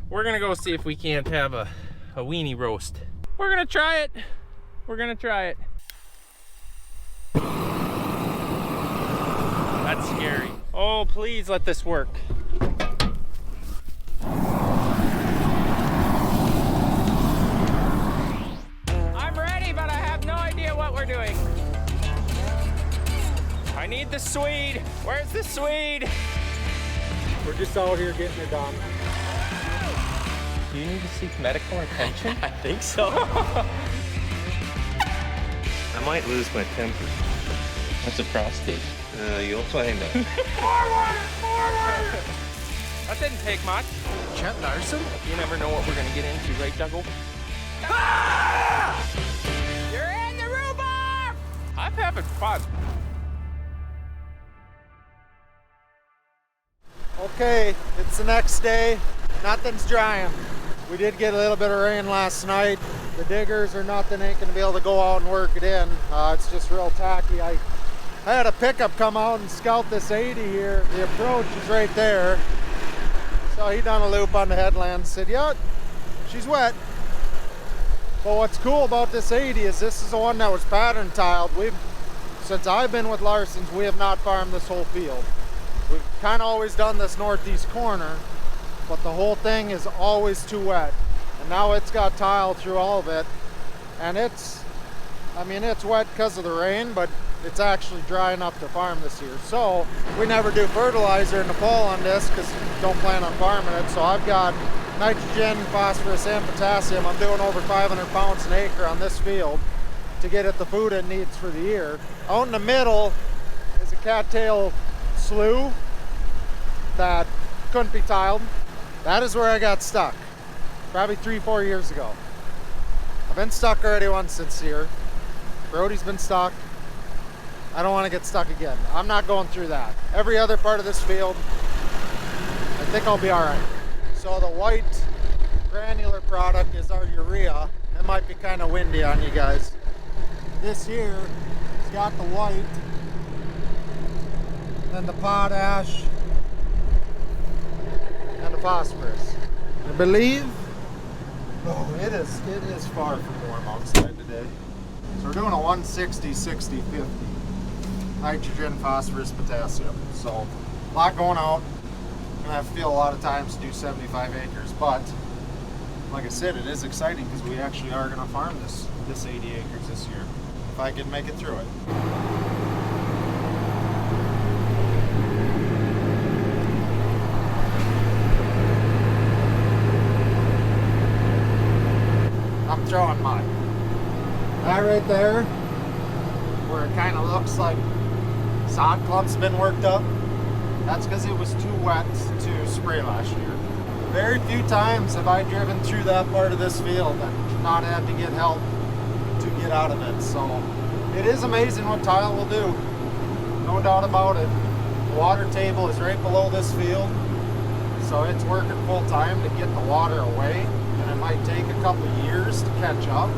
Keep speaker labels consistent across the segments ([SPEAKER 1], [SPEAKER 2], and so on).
[SPEAKER 1] we're gonna go see if we can't have a weenie roast. We're gonna try it. We're gonna try it. That's scary. Oh, please let this work. I'm ready, but I have no idea what we're doing. I need the Swede. Where's the Swede?
[SPEAKER 2] We're just out here getting it done.
[SPEAKER 1] Do you need to seek medical attention?
[SPEAKER 3] I think so. I might lose my temper.
[SPEAKER 1] What's a prostate?
[SPEAKER 3] You'll find out.
[SPEAKER 1] Forward! That didn't take much.
[SPEAKER 2] Larson?
[SPEAKER 1] You never know what we're gonna get into, right, Dougal? Ah! You're in the rhubarb! I'm having fun.
[SPEAKER 2] Okay, it's the next day. Nothing's drying. We did get a little bit of rain last night. The diggers or nothing ain't gonna be able to go out and work it in. It's just real tacky. I had a pickup come out and scout this 80 here. The approach is right there. So he done a loop on the headland, said, yeah, she's wet. But what's cool about this 80 is this is the one that was pattern tiled. Since I've been with Larson's, we have not farmed this whole field. We've kind of always done this northeast corner, but the whole thing is always too wet. And now it's got tile through all of it. And it's wet because of the rain, but it's actually dry enough to farm this year. So we never do fertilizer in the fall on this because don't plan on farming it. So I've got nitrogen, phosphorus, and potassium. I'm doing over 500 pounds an acre on this field to get it the food it needs for the year. Out in the middle is a cattail slough that couldn't be tiled. That is where I got stuck probably 3-4 years ago. I've been stuck already once this year. Brody's been stuck. I don't want to get stuck again. I'm not going through that. Every other part of this field, I think I'll be all right. So the white granular product is our urea. It might be kind of windy on you guys. This here has got the white, then the potash, and the phosphorus. I believe, it is far from warm outside today. So we're doing a 160, 60, 50. Nitrogen, phosphorus, potassium. So a lot going out. I'm gonna have to feel a lot of times to do 75 acres, but like I said, it is exciting because we actually are gonna farm this 80 acres this year, if I can make it through it. I'm throwing mud. That right there, where it kind of looks like sod clump's been worked up, that's because it was too wet to spray last year. Very few times have I driven through that part of this field and not had to get help to get out of it. So it is amazing what tile will do, no doubt about it. The water table is right below this field, so it's working full time to get the water away, and it might take a couple of years to catch up,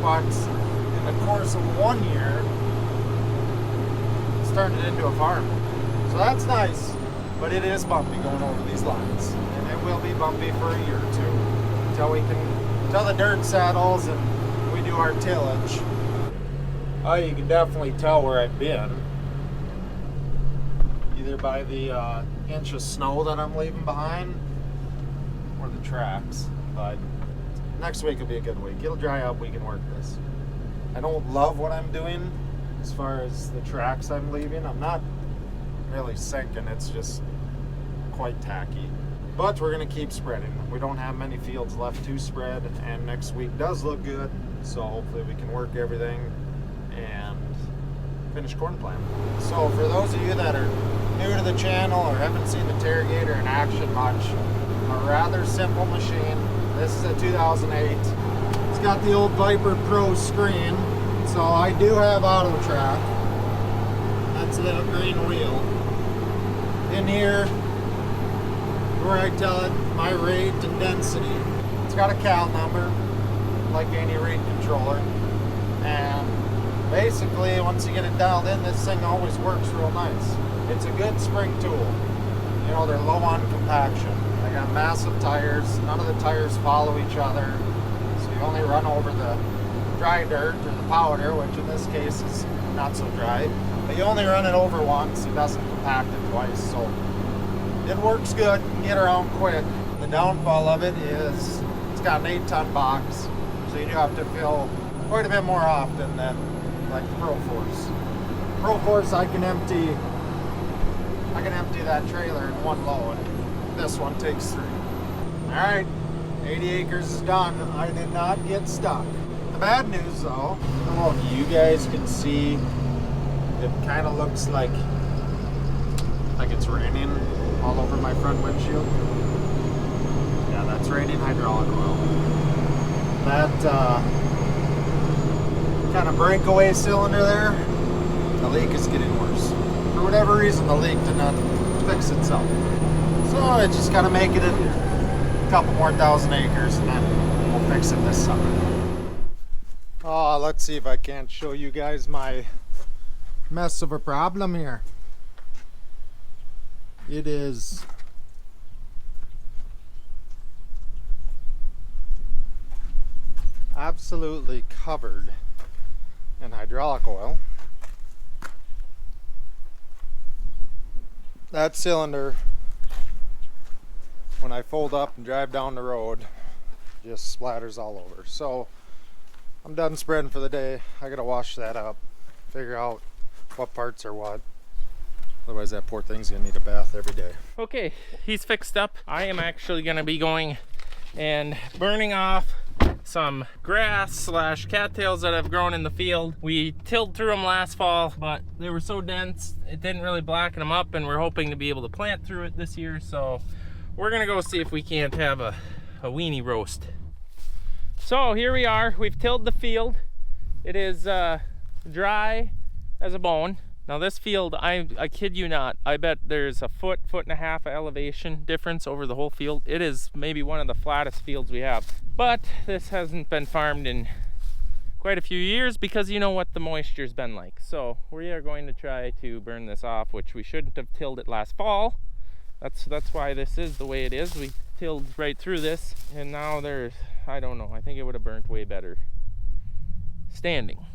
[SPEAKER 2] but in the course of 1 year, turned it into a farm. So that's nice, but it is bumpy going over these lines, and it will be bumpy for a year or two until the dirt settles and we do our tillage. Oh, you can definitely tell where I've been, either by the inch of snow that I'm leaving behind or the tracks. But next week will be a good week. It'll dry up, we can work this. I don't love what I'm doing as far as the tracks I'm leaving. I'm not really sinking, it's just quite tacky. But we're gonna keep spreading. We don't have many fields left to spread, and next week does look good, so hopefully we can work everything and finish corn planting. So for those of you that are new to the channel or haven't seen the Terragator in action much, a rather simple machine. This is a 2008. It's got the old Viper Pro screen. So I do have auto track. That's a little green wheel. In here, where I tell it my rate and density. It's got a cal number, like any rate controller. And basically, once you get it dialed in, this thing always works real nice. It's a good spring tool. You know, they're low on compaction. I got massive tires. None of the tires follow each other. So you only run over the dry dirt or the powder, which in this case is not so dry. But you only run it over once. It doesn't compact it twice. So it works good. You can get around quick. The downfall of it is it's got an 8-ton box. So you do have to fill quite a bit more often than like the Pro Force. Pro Force, I can empty that trailer in one load. This one takes 3. All right, 80 acres is done. I did not get stuck. The bad news though, I don't know if you guys can see, it kind of looks like it's raining all over my front windshield. Yeah, that's raining hydraulic oil. That kind of breakaway cylinder there, the leak is getting worse. For whatever reason, the leak did not fix itself. So it's just gotta make it a couple more 1,000 acres and then we'll fix it this summer. Oh, let's see if I can't show you guys my mess of a problem here. It is absolutely covered in hydraulic oil. That cylinder, when I fold up and drive down the road, just splatters all over. So I'm done spreading for the day. I gotta wash that up, figure out what parts are what. Otherwise that poor thing's gonna need a bath every day.
[SPEAKER 1] Okay, he's fixed up. I am actually gonna be going and burning off some grass slash cattails that have grown in the field. We tilled through them last fall, but they were so dense it didn't really blacken them up, and we're hoping to be able to plant through it this year. So we're gonna go see if we can't have a weenie roast. So here we are. We've tilled the field. It is dry as a bone. Now this field, I kid you not, I bet there's a foot and a half of elevation difference over the whole field. It is maybe one of the flattest fields we have. But this hasn't been farmed in quite a few years because you know what the moisture's been like. So we are going to try to burn this off, which we shouldn't have tilled it last fall. That's why this is the way it is. We tilled right through this, and now there's, I don't know, I think it would have burnt way better standing.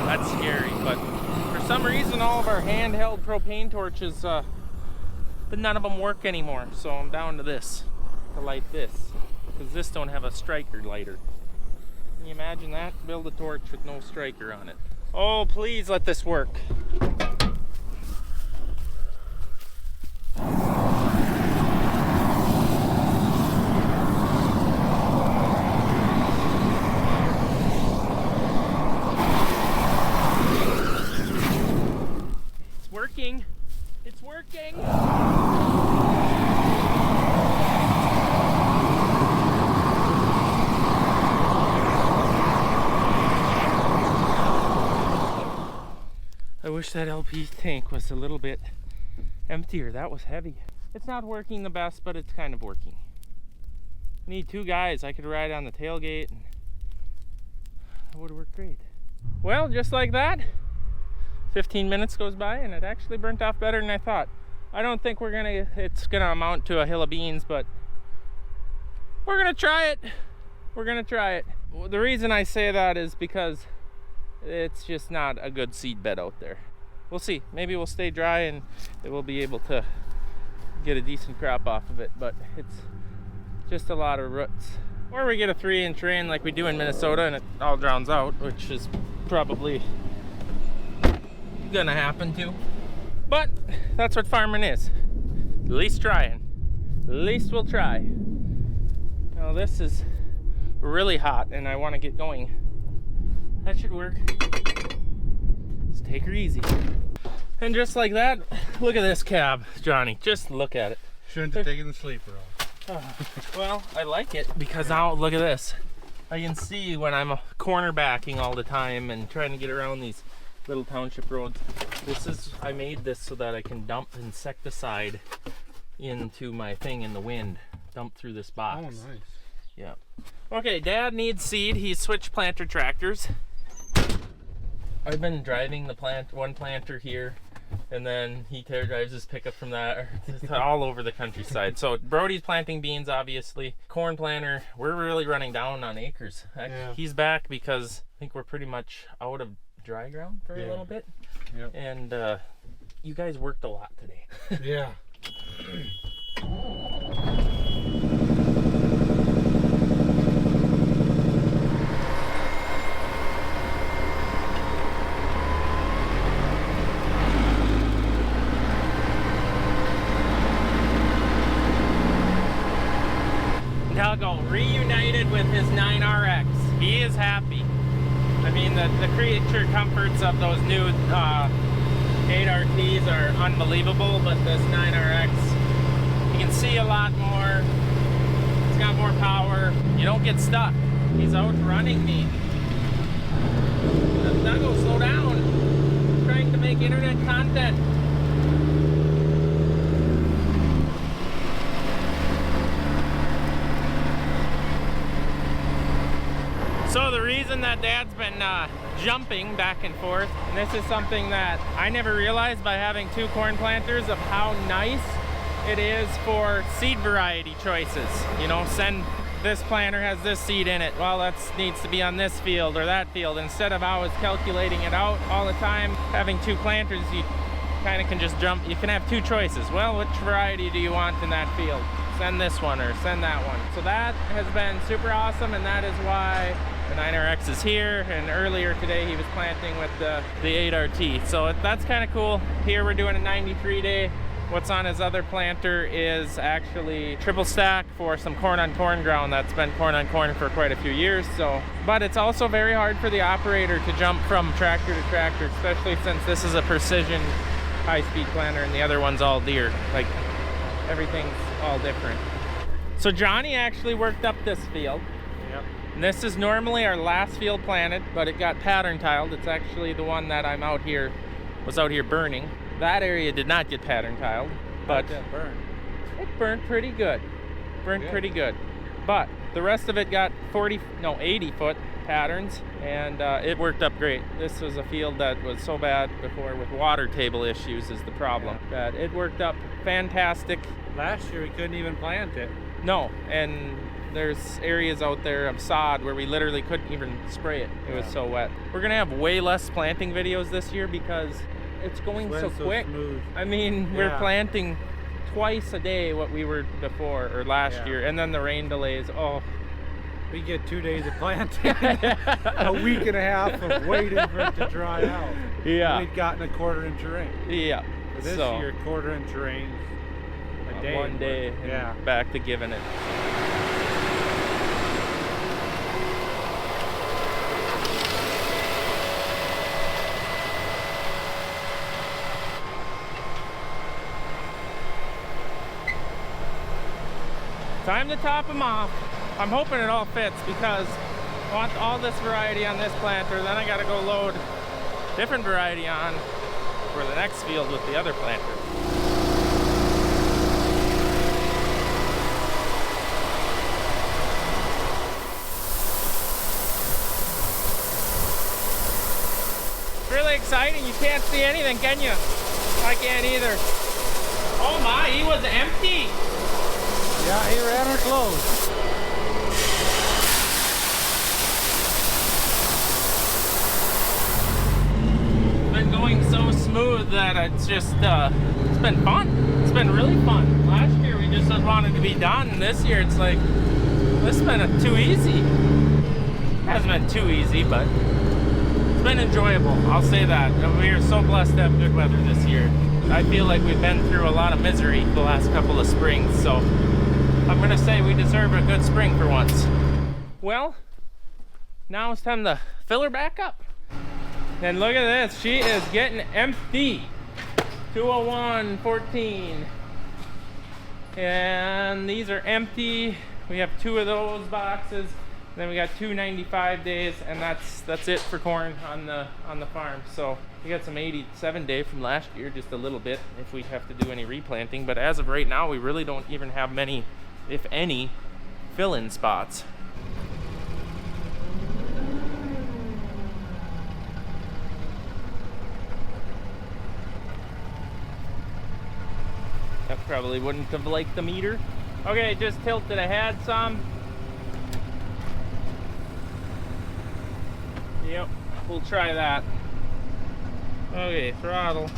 [SPEAKER 1] That's scary, but for some reason all of our handheld propane torches, but none of them work anymore, so I'm down to this, to light this, because this don't have a striker lighter. Can you imagine that? Build a torch with no striker on it. Oh, please let this work. It's working. I wish that LP tank was a little bit emptier. That was heavy. It's not working the best, but it's kind of working. I need 2 guys. I could ride on the tailgate and that would work great. Well, just like that, 15 minutes goes by and it actually burnt off better than I thought. I don't think it's gonna amount to a hill of beans, but we're gonna try it. We're gonna try it. The reason I say that is because it's just not a good seed bed out there. We'll see. Maybe we'll stay dry and we'll be able to get a decent crop off of it, but it's just a lot of roots. Or we get a 3-inch rain like we do in Minnesota and it all drowns out, which is probably gonna happen too. But that's what farming is. At least trying. At least we'll try. Now this is really hot and I want to get going. That should work. Let's take her easy. And just like that, look at this cab, Johnny. Just look at it.
[SPEAKER 4] Shouldn't have taken the sleeper off.
[SPEAKER 1] Well, I like it because now look at this. I can see when I'm cornerbacking all the time and trying to get around these little township roads. I made this so that I can dump insecticide into my thing in the wind. Dump through this box.
[SPEAKER 4] Oh, nice.
[SPEAKER 1] Yeah. Okay, Dad needs seed. He's switched planter tractors. I've been driving the one planter here, and then he drives his pickup from that all over the countryside. So Brody's planting beans, obviously. Corn planter, we're really running down on acres.
[SPEAKER 4] Yeah.
[SPEAKER 1] He's back because I think we're pretty much out of dry ground for a little bit.
[SPEAKER 4] Yep.
[SPEAKER 1] And you guys worked a lot today.
[SPEAKER 4] Yeah.
[SPEAKER 1] Doug reunited with his 9RX. He is happy. I mean, the creature comforts of those new 8RTs are unbelievable, but this 9RX, you can see a lot more. It's got more power. You don't get stuck. He's outrunning me. Doug, slow down. I'm trying to make internet content. So the reason that Dad's been jumping back and forth, and this is something that I never realized by having 2 corn planters, of how nice it is for seed variety choices. You know, this planter has this seed in it, well, that needs to be on this field or that field. Instead of always calculating it out all the time, having 2 planters, you kind of can just jump. You can have 2 choices. Well, which variety do you want in that field? Send this one or send that one. So that has been super awesome, and that is why the 9RX is here, and earlier today he was planting with the 8RT. So that's kind of cool. Here we're doing a 93-day. What's on his other planter is actually triple stack for some corn on corn ground that's been corn on corn for quite a few years. But it's also very hard for the operator to jump from tractor to tractor, especially since this is a precision high-speed planter and the other one's all deer. Like, everything's all different. So Johnny actually worked up this field.
[SPEAKER 4] Yep.
[SPEAKER 1] And this is normally our last field planted, but it got pattern tiled. It's actually the one that was out here burning. That area did not get pattern tiled, but
[SPEAKER 4] it
[SPEAKER 1] burnt pretty good. Pretty good. But the rest of it got 80 foot patterns, and it worked up great. This was a field that was so bad before with water table issues is the problem. That it worked up fantastic.
[SPEAKER 4] Last year we couldn't even plant it.
[SPEAKER 1] No, and there's areas out there of sod where we literally couldn't even spray it. It was so wet. We're gonna have way less planting videos this year because it's going so quick.
[SPEAKER 4] Smooth.
[SPEAKER 1] I mean, we're planting twice a day what we were before or last year, and then the rain delays. Oh,
[SPEAKER 4] we get 2 days of planting, a week and a half of waiting for it to dry out.
[SPEAKER 1] Yeah.
[SPEAKER 4] We'd gotten a 1/4 inch rain.
[SPEAKER 1] Yeah.
[SPEAKER 4] But this year, 1/4 inch rain. A day.
[SPEAKER 1] One day. And back to giving it. Time to top them off. I'm hoping it all fits because I want all this variety on this planter. Then I gotta go load different variety on for the next field with the other planter. It's really exciting. You can't see anything, can you? I can't either. Oh my, he was empty.
[SPEAKER 4] Yeah, he ran her close.
[SPEAKER 1] It's been going so smooth that it's just, it's been fun. It's been really fun. Last year we just wanted to be done. This year it's like, this has been too easy. It hasn't been too easy, but it's been enjoyable. I'll say that. We are so blessed to have good weather this year. I feel like we've been through a lot of misery the last couple of springs, so I'm gonna say we deserve a good spring for once. Well, now it's time to fill her back up. And look at this, she is getting empty. 201.14. And these are empty. We have 2 of those boxes. Then we got 2 95 days, and that's it for corn on the farm. So we got some 87 day from last year, just a little bit if we have to do any replanting. But as of right now, we really don't even have many, if any, fill-in spots. That probably wouldn't have liked the meter. Okay, just tilted ahead some. Yep, we'll try that. Okay, throttle.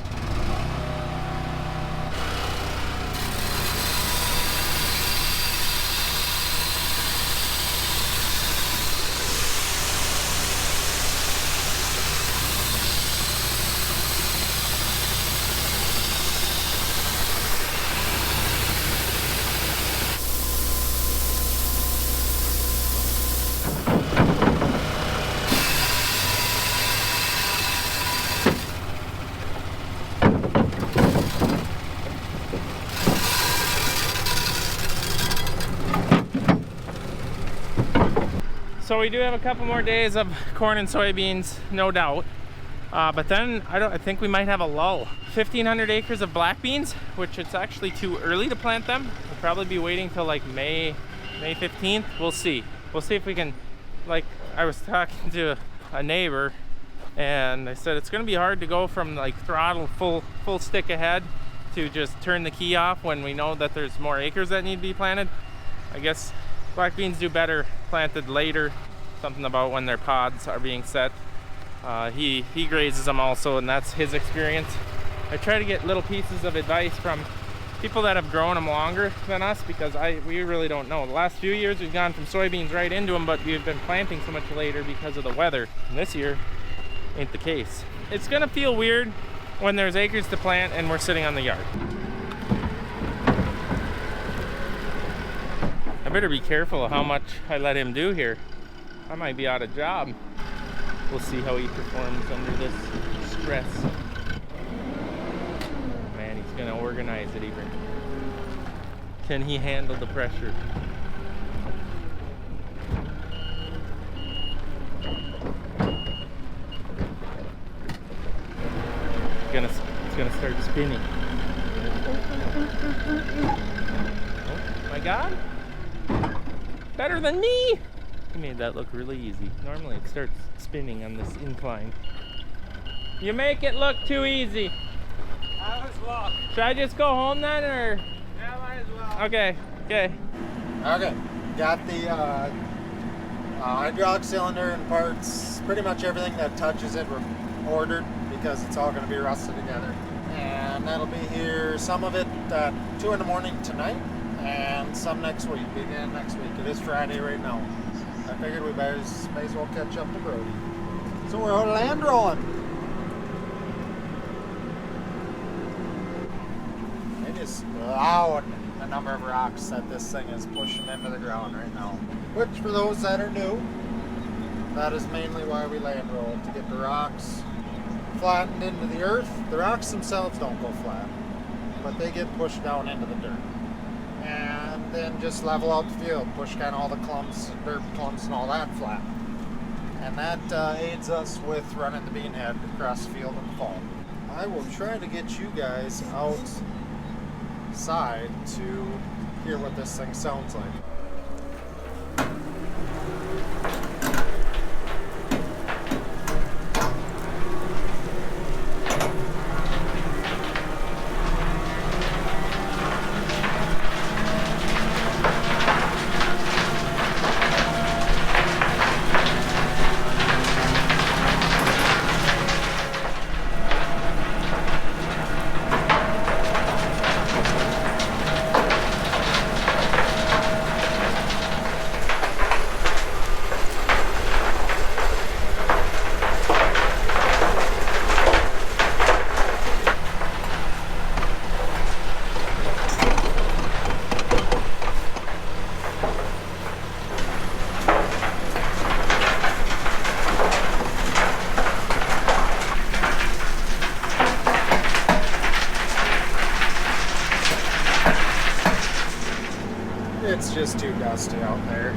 [SPEAKER 1] So we do have a couple more days of corn and soybeans, no doubt. But then I think we might have a lull. 1,500 acres of black beans, which it's actually too early to plant them. We'll probably be waiting till like May 15th. We'll see. We'll see if we can, like I was talking to a neighbor and I said it's gonna be hard to go from like throttle full stick ahead to just turn the key off when we know that there's more acres that need to be planted. I guess black beans do better planted later. Something about when their pods are being set. He grazes them also, and that's his experience. I try to get little pieces of advice from people that have grown them longer than us, because we really don't know. The last few years we've gone from soybeans right into them, but we've been planting so much later because of the weather. And this year ain't the case. It's gonna feel weird when there's acres to plant and we're sitting on the yard. I better be careful of how much I let him do here. I might be out of job. We'll see how he performs under this stress. Man, he's gonna organize it even. Can he handle the pressure? It's gonna start spinning. Oh my God! Better than me! He made that look really easy. Normally it starts spinning on this incline. You make it look too easy.
[SPEAKER 4] I was lost.
[SPEAKER 1] Should I just go home then, or?
[SPEAKER 4] Yeah, might as well.
[SPEAKER 1] Okay, okay.
[SPEAKER 2] Okay, got the hydraulic cylinder and parts, pretty much everything that touches it were ordered because it's all going to be rusted together. And that'll be here, some of it at 2 in the morning tonight, and some next week, begin next week. It is Friday right now. I figured we may as well catch up to Brody. So we're out of land rolling. It is loud, the number of rocks that this thing is pushing into the ground right now. Which, for those that are new, that is mainly why we land roll, to get the rocks flattened into the earth. The rocks themselves don't go flat, but they get pushed down into the dirt. And then just level out the field, push kind of all the clumps, dirt clumps and all that flat. And that aids us with running the bean head across the field in the fall. I will try to get you guys outside to hear what this thing sounds like. It's just too dusty out there.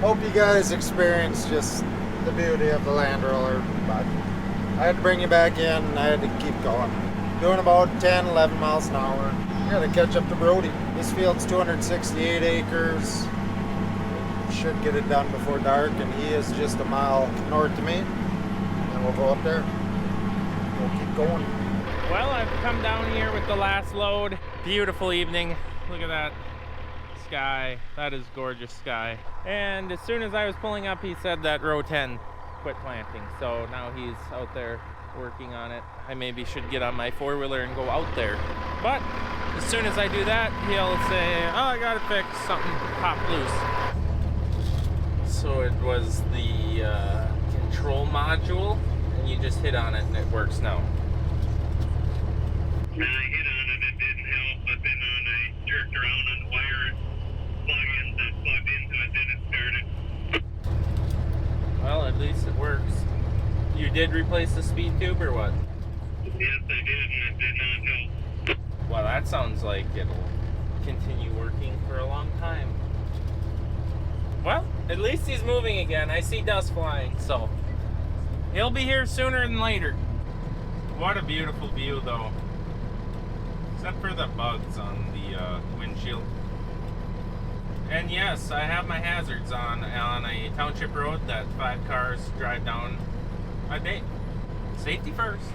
[SPEAKER 2] Hope you guys experience just the beauty of the land roller, but I had to bring you back in and I had to keep going. Doing about 10, 11 miles an hour. I gotta catch up to Brody. This field's 268 acres. Should get it done before dark, and he is just a mile north of me. And we'll go up there. We'll keep going.
[SPEAKER 1] Well, I've come down here with the last load. Beautiful evening. Look at that sky. That is gorgeous sky. And as soon as I was pulling up, he said that row 10 quit planting. So now he's out there working on it. I maybe should get on my four-wheeler and go out there. But as soon as I do that, he'll say, oh, I got it fixed. Something popped loose. So it was the control module, and you just hit on it and it works now.
[SPEAKER 5] And I hit on it, it didn't help, but then when I jerked around on the wire plug-ins that plugged into it, then it started.
[SPEAKER 1] Well, at least it works. You did replace the speed tube or what?
[SPEAKER 5] Yes, I did, and it did not help.
[SPEAKER 1] Well, that sounds like it'll continue working for a long time. Well, at least he's moving again. I see dust flying, so he'll be here sooner than later. What a beautiful view, though. Except for the bugs on the windshield. And yes, I have my hazards on a township road that 5 cars drive down a day. Safety first.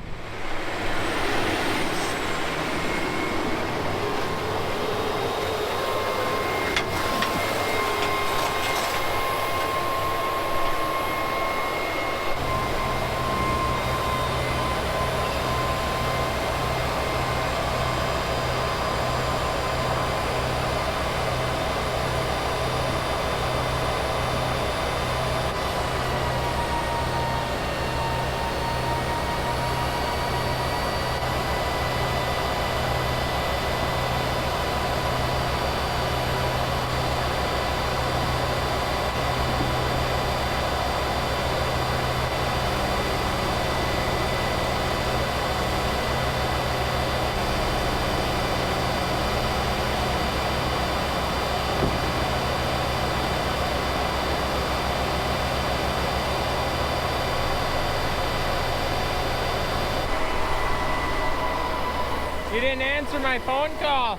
[SPEAKER 1] You didn't answer my phone call.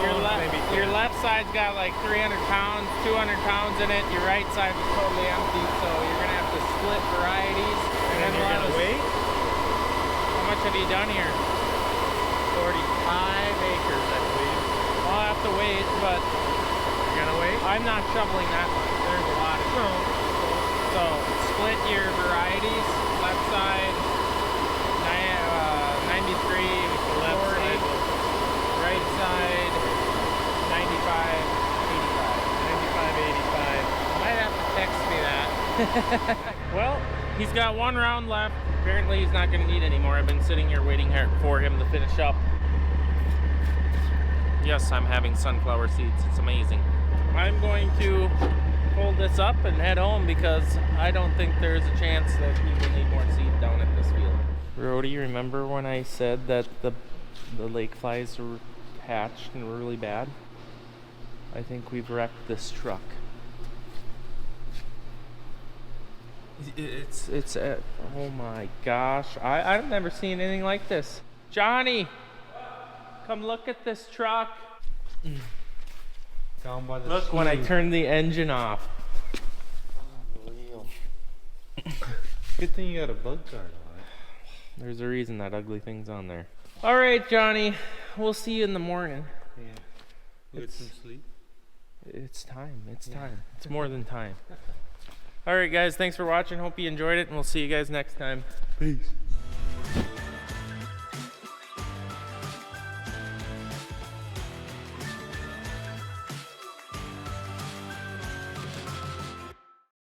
[SPEAKER 1] Your left side's got like 300 pounds, 200 pounds in it. Your right side was totally empty, so you're gonna have to split varieties. And then
[SPEAKER 4] you're gonna wait?
[SPEAKER 1] How much have you done here?
[SPEAKER 4] 45 acres, I believe.
[SPEAKER 1] I'll have to wait, but
[SPEAKER 4] You're gonna wait?
[SPEAKER 1] I'm not shoveling that much. There's a lot of it. So split your varieties. Left side 93 with the left
[SPEAKER 4] 40.
[SPEAKER 1] side. Right side 95, 85.
[SPEAKER 4] 95, 85. Might have to text me that.
[SPEAKER 1] Well, he's got 1 round left. Apparently he's not going to need any more. I've been sitting here waiting for him to finish up. Yes, I'm having sunflower seeds. It's amazing. I'm going to fold this up and head home because I don't think there's a chance that he will need more seed down at this field. Rody, remember when I said that the lake flies were hatched and were really bad? I think we've wrecked this truck. It's oh my gosh, I've never seen anything like this. Johnny, come look at this truck.
[SPEAKER 4] Down by the
[SPEAKER 1] Look when I turned the engine off.
[SPEAKER 4] Good thing you got a bug guard on it.
[SPEAKER 1] There's a reason that ugly thing's on there. All right, Johnny, we'll see you in the morning.
[SPEAKER 4] Yeah. Get some sleep.
[SPEAKER 1] It's time. It's time. It's more than time. All right, guys, thanks for watching. Hope you enjoyed it, and we'll see you guys next time.
[SPEAKER 4] Peace.